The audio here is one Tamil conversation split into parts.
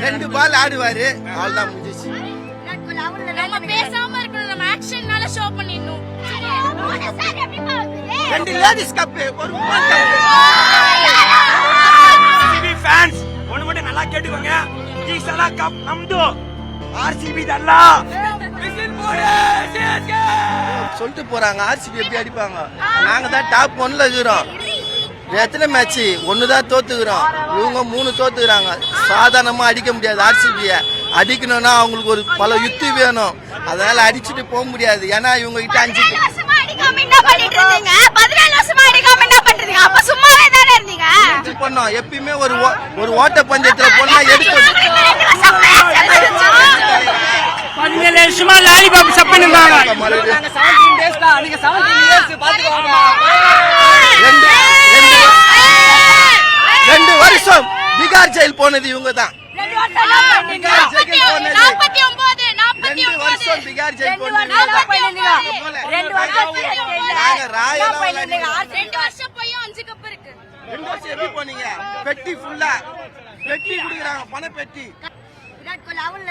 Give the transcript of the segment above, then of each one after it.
2 பால் ஆடுவாரு, அவ்வளவுதான் முடிஞ்சிச்சு. நம்ம பேசாம இருக்கணும், நம்ம ஆக்ஷன்னால ஷோ பண்ணிடணும். 2 லேடிஸ் கப், ஒரு உமன் கப். RCB ஃபேன்ஸ் ஒண்ணு மட்டும் நல்லா கேட்டுக்கோங்க, ஈசலா கப் நம்து RCB தல்லா விசில் போடு CSK சொல்லிட்டு போறாங்க. RCB எப்படி அடிப்பாங்க? நாங்க தான் டாப் 1ல இருக்கிறோம். எத்தனை மேட்ச்? 1 தான் தோத்துக்கிறோம். இவங்க 3 தோத்துக்கிறாங்க. சாதாரணமா அடிக்க முடியாது. RCB அடிக்கணும்னா அவங்களுக்கு ஒரு பல யுத்தி வேணும். அதனால அடிச்சுட்டு போக முடியாது. ஏன்னா இவங்க கிட்ட 5 பண்ணோம். எப்பயுமே ஒரு ஓட்ட பந்தயத்துல போனா எடுத்து 17 வருஷமா லாலிபாப் சப்பனுங்க. 2 வருஷம் பீகார் ஜெயில் போனது இவங்க தான். 2 வருஷம் பீகார் ஜெயில் போனது. 2 வருஷம் போய் 5 கப் இருக்கு. 2 வருஷம் எப்படி போனீங்க? பெட்டி ஃபுல்லா பெட்டி குடுக்குறாங்க, பண பெட்டி.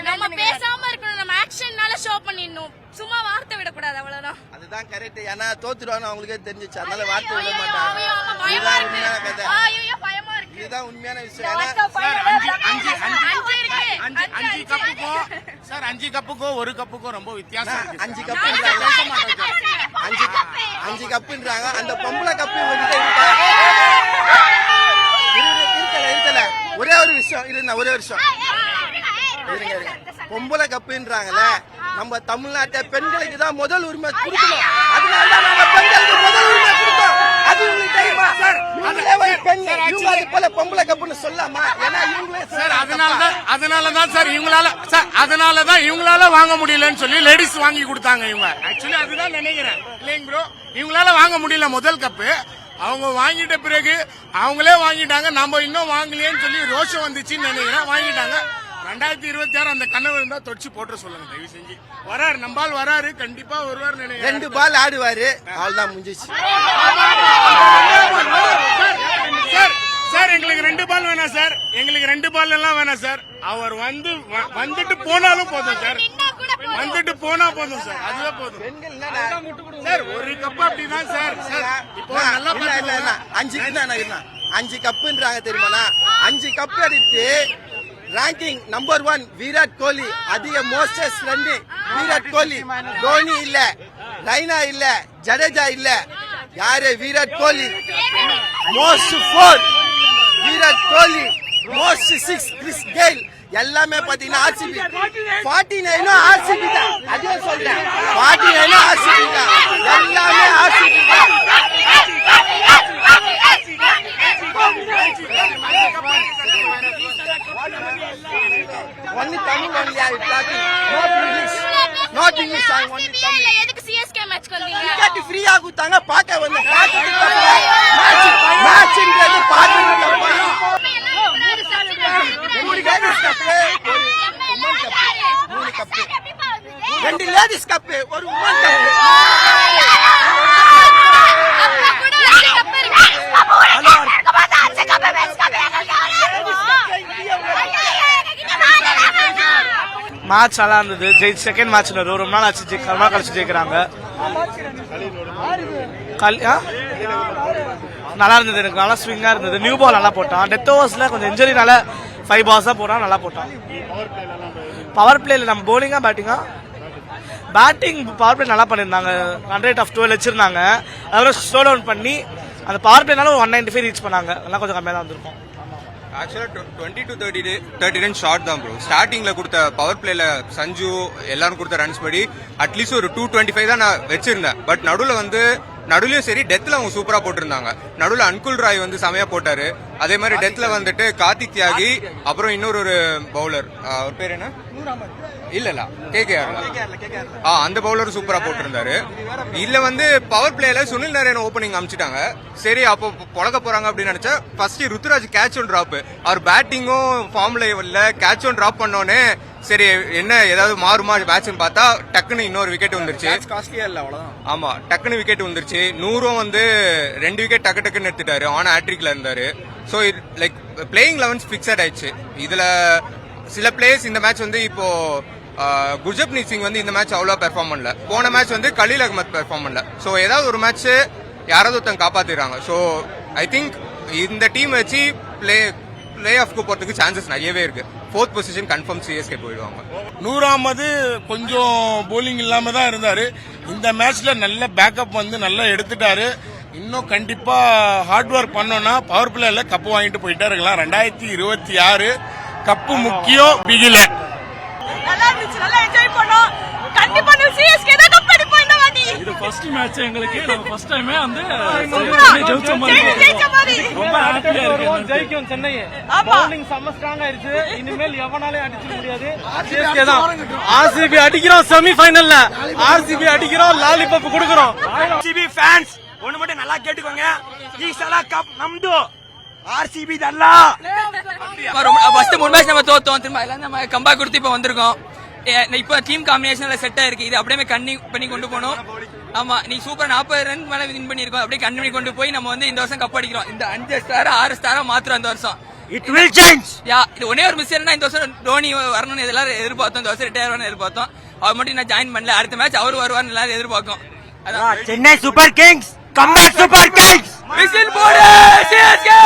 நம்ம பேசாம இருக்கணும், நம்ம ஆக்ஷன்னால ஷோ பண்ணிடணும். சும்மா வார்த்தை விடக்கூடாது, அவ்வளவுதான். அதுதான் கரெக்ட். ஏன்னா தோத்துருவானு அவங்களுக்கே தெரிஞ்சிச்சு. அதனால வார்த்தை விட பயமா மாட்டாங்க. இருக்கு. பயமா இருக்கு. இதுதான் உண்மையான விஷயம். 5 கப்புக்கும் 1 கப்புக்கும் ரொம்ப வித்தியாசம் இருக்கு. 5 கப்புன்றாங்க. 5 கப்புன்றாங்க. அந்த பொம்பளை கப்பு இவங்கிட்ட இருக்கல. ஒரே ஒரு விஷயம் இருங்க, ஒரே விஷயம் இருங்க. பொம்பளை கப்புன்றாங்கல்ல, நம்ம தமிழ்நாட்டை பெண்களுக்கு தான் முதல் உரிமை கொடுக்கணும். அதனால தான் நம்ம பெண்களுக்கு முதல் உரிமை கொடுத்தோம். அது உங்களுக்கு தெரியுமா? போல பொம்பளை கப்புன்னு சொல்லாமா? ஏன்னா இவங்களே அதனாலதான் இவங்களால வாங்க முடியலன்னு சொல்லி லேடிஸ் வாங்கி கொடுத்தாங்க. இவங்க ஆக்சுவலி அதுதான் நினைக்கிறேன் இல்லைங்க ப்ரோ. இவங்களால வாங்க முடியல முதல் கப்பு. அவங்க வாங்கிட்ட பிறகு அவங்களே வாங்கிட்டாங்க, நம்ம இன்னும் வாங்கலையேன்னு சொல்லி ரோஷம் வந்துச்சுன்னு நினைக்கிறேன். வாங்கிட்டாங்க. 2026 அந்த கனவு இருந்தா தொடச்சு போட்டு சொல்லுங்க தயவு செஞ்சு. வராரு, நம்பால் வராரு, கண்டிப்பா வருவார் நினைக்கிறேன். 2 பால் ஆடுவாரு, அவ்வளவுதான் முடிஞ்சிச்சு. சார் எங்களுக்கு 2 பால் வேணாம் சார், எங்களுக்கு 2 பால் எல்லாம் வேணாம் சார். அவர் வந்துட்டு போனாலும் போதும் சார், வந்துட்டு போனா போதும் சார், அதுவே போதும் சார். ஒரு கப் அப்படிதான் சார். சார் இப்போ நல்லா 5 கப்புன்றாங்க தெரியுமா? 5 கப் அடித்து ரேங்கிங் நம்பர் 1 விராட் கோலி. அதிக மோஸ்டஸ் ரன்னிங் விராட் கோலி. தோனி இல்ல, ரைனா இல்ல, ஜடேஜா இல்ல, யாரு? Virat Kohli. Most 4 Virat Kohli, most 6 Chris Gayle. எல்லாமே பாத்தீங்கன்னா RCB. 49 RCB தான். அதே சொல்றேன், 49 RCB தான். எல்லாமே RCB தான். Only Tamil only I talking. Not English. I only Tamil. எதுக்கு CSK மேட்ச் வந்தீங்க? டிக்கெட் ஃப்ரீயா கொடுத்தாங்க, பார்க்க வந்த. மேட்ச்ன்றது பார்க்கறதுக்கு போறோம். 2 லேடிஸ் கப், ஒரு உமன் கப். மேட்ச் நல்லா இருந்தது. செகண்ட் மேட்ச் ரொம்ப நாள் ஆச்சு, கழிச்சு ஜெயிக்கிறாங்க. நல்லா இருந்தது, எனக்கு நல்லா ஸ்விங்கா இருந்தது. நியூ பால் நல்லா போட்டான். டெத் ஓவர்ஸ்ல கொஞ்சம் இன்ஜுரினால 5 பால்ஸ் தான் போட்டான், நல்லா போட்டான். பவர் பிளேல நம்ம போலிங்கா பேட்டிங்கா? பேட்டிங் பவர் பிளே நல்லா பண்ணியிருந்தாங்க. 100 rate of 12 வச்சிருந்தாங்க. அதோட ஸ்லோ டவுன் பண்ணி அந்த பவர் பிளேனால 195 ரீச் பண்ணாங்க. அதெல்லாம் கொஞ்சம் கம்மியாக தான் வந்திருக்கும். ஆக்சுவலா 20 to 30 ரன் ஷார்ட் தான் ப்ரோ. ஸ்டார்டிங்ல கொடுத்த பவர் பிளேல சஞ்சு எல்லாரும் கொடுத்த ரன்ஸ் படி அட்லீஸ்ட் ஒரு 225 தான் நான் வச்சிருந்தேன். பட் நடுவுலயும் சரி, டெத்ல அவங்க சூப்பரா போட்டிருந்தாங்க. நடுவுல அன்குல் ராய் செமையா போட்டாரு. அதே மாதிரி டெத்ல வந்துட்டு கார்த்திக் தியாகி, அப்புறம் இன்னொரு பவுலர், அவர் பேர் என்ன? இல்ல KKR அந்த பவுலர் சூப்பரா போட்டிருந்தாரு. இதுல பவர் பிளேல சுனில் நரேன் ஓபனிங் அமிச்சிட்டாங்க. சரி, அப்போ பொழக்க போறாங்க அப்படின்னு நினைச்சா first Ruturaj catch one drop. அவர் பேட்டிங்கும் ஃபார்ம்ல இல்ல, கேட்ச் ஒன் டிராப் பண்ணோன்னே சரி என்ன ஏதாவது மாறுமா பேட்ஸ்னு பார்த்தா டக்குன்னு இன்னொரு விக்கெட் வந்துருச்சு. ஆமா, டக்குன்னு விக்கெட் வந்துருச்சு. 100ம் 2 விக்கெட் டக்குன்னு எடுத்துட்டாரு. ஆனா ஹேட்ரிக்ல இருந்தாரு. ஸோ லைக் பிளேயிங் 11 ஃபிக்ஸட் ஆயிடுச்சு. இதுல சில பிளேயர்ஸ் இந்த மேட்ச் வந்து இப்போ குர்ஜப்னீத் சிங் வந்து இந்த மேட்ச் அவ்வளோ பெர்ஃபார்ம் பண்ணல. போன மேட்ச் வந்து கலீல் அகமத் பெர்ஃபார்ம் பண்ணல. ஸோ ஏதாவது ஒரு மேட்ச் யாராவது ஒருத்தங்க காப்பாத்திடுறாங்க. ஸோ ஐ திங்க் இந்த டீம் வச்சு பிளே ஆஃப்க்கு போறதுக்கு சான்சஸ் நிறையவே இருக்கு. 4th பொசிஷன் கன்ஃபார்ம் சிஎஸ்கே போயிடுவாங்க. நூர் அகமது கொஞ்சம் போலிங் இல்லாம தான் இருந்தாரு. இந்த மேட்ச்ல நல்ல பேக்கப் வந்து நல்லா எடுத்துட்டாரு. இன்னும் கண்டிப்பா ஹார்ட் ஒர்க் பண்ணோம்னா பவர் பிளேல கப்பு வாங்கிட்டு போயிட்டே இருக்கலாம். 2026 கப்பு முக்கியம் பிகில. நல்லா இருந்துச்சு, நல்லா என்ஜாய் பண்ணோம். கண்டிப்பா இந்த சிஎஸ்கே தான் கப் அடிப்போம் இந்த வாட்டி. இது ஃபர்ஸ்ட் மேட்ச் எங்களுக்கு. நம்ம ஃபர்ஸ்ட் டைமே வந்து ஜெயிச்ச மாதிரி ரொம்ப ஹாப்பியா இருக்கு. ஜெயிக்கும் சென்னை. ஆமா. பவுலிங் செம்ம ஸ்ட்ராங் ஆயிருச்சு. இனிமேல் எவனாலே அடிச்சிட முடியாது. சிஎஸ்கே தான். ஆர்சிபி அடிக்கிறோம் செமி ஃபைனல்ல. ஆர்சிபி அடிக்கிறோம், லாலிபாப் கொடுக்குறோம். ஆர்சிபி ஃபேன்ஸ் ஒண்ணு மட்டும் நல்லா கேட்டுக்கோங்க. ஈசலா கப் நம்து ஆர்சிபி தல்லா. ஃபர்ஸ்ட் 3 மேட்ச் நம்ம தோத்தோம். திரும்ப எல்லாம் நம்ம கம்பேக் கொடுத்து இப்ப வந்திருக்கோம். இப்ப டீம் காம்பினேஷன்ல செட் ஆயிருக்கு. இது அப்படியே கண்டினியூ பண்ணி கொண்டு போகணும். ஆமா, நீ சூப்பர் 40 ரன் மேல வின் பண்ணிருக்கோம். அப்படியே கண்டினியூ கொண்டு போய் நம்ம வந்து இந்த வருஷம் கப் அடிக்கிறோம். இந்த 5 ஸ்டார் 6 ஸ்டாரா மாத்திரம் இந்த வருஷம். It will change. இது ஒரே ஒரு மிஸ் என்ன, இந்த வருஷம் தோனி வரணும்னு எல்லாரும் எதிர்பார்த்தோம். இந்த வருஷம் ரிட்டையர் ஆகணும்னு எதிர்பார்த்தோம். அவர் மட்டும் நான் ஜாயின் பண்ணல. அடுத்த மேட்ச் அவர் வருவார்னு எல்லாரும் எதிர்பார்க்கும். Chennai super Kings comeback super Kings. Whistle போடு சிஎஸ்கே.